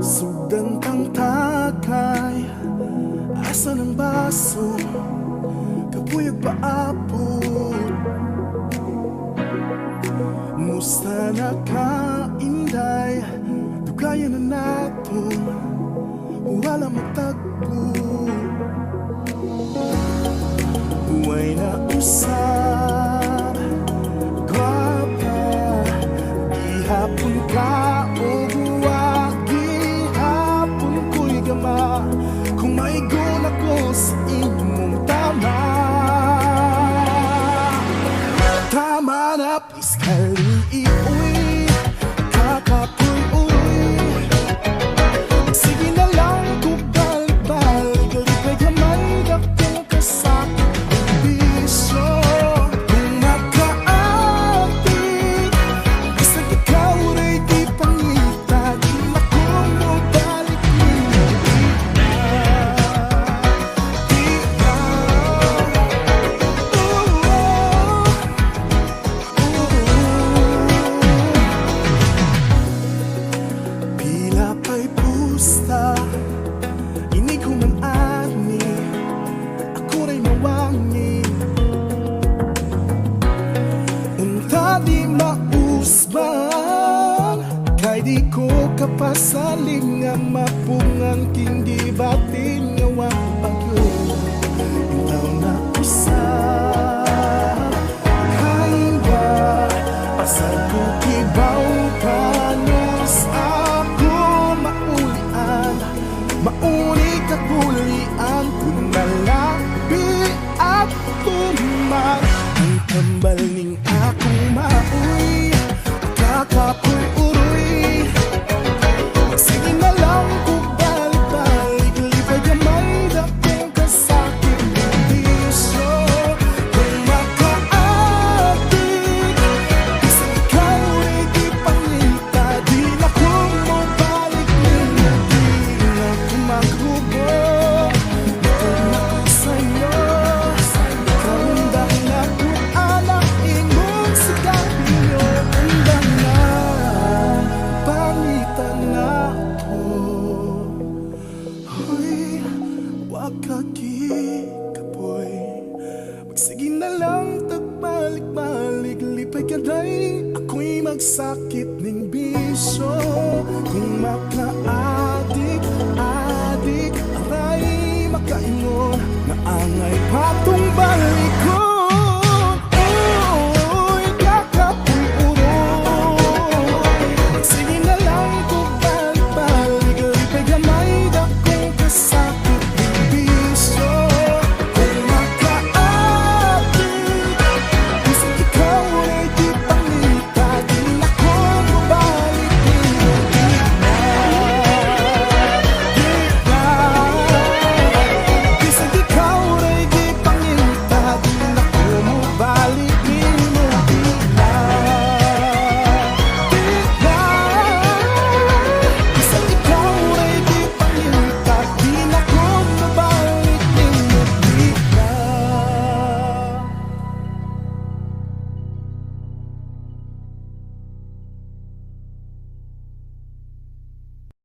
Sugdan kang takay, asa ng baso, kapuyag paabot. Musta na ka, Inday, dugayan na nato, wala magtagpo. Huway na usap, gwapa, ihapon ka o buwag, ihapon ko'y gama, kung maigon ako sa imong tama. Tama na, please kali, uy, kakapoy, uy. Sige na lang kung balik-balik, galit ay gamay, dakong kasakit ang bisyo. Kung makaakit, basta ikaw rin di pangita, di makumubalik nila. Pila pa'y pusta, ini ko man ani, ako rin mawangi. Unta di mausban, kay di ko kapasaling nga mapungan, kindi batin nga wang bagyo. Intaw na usa, kaya pasag ko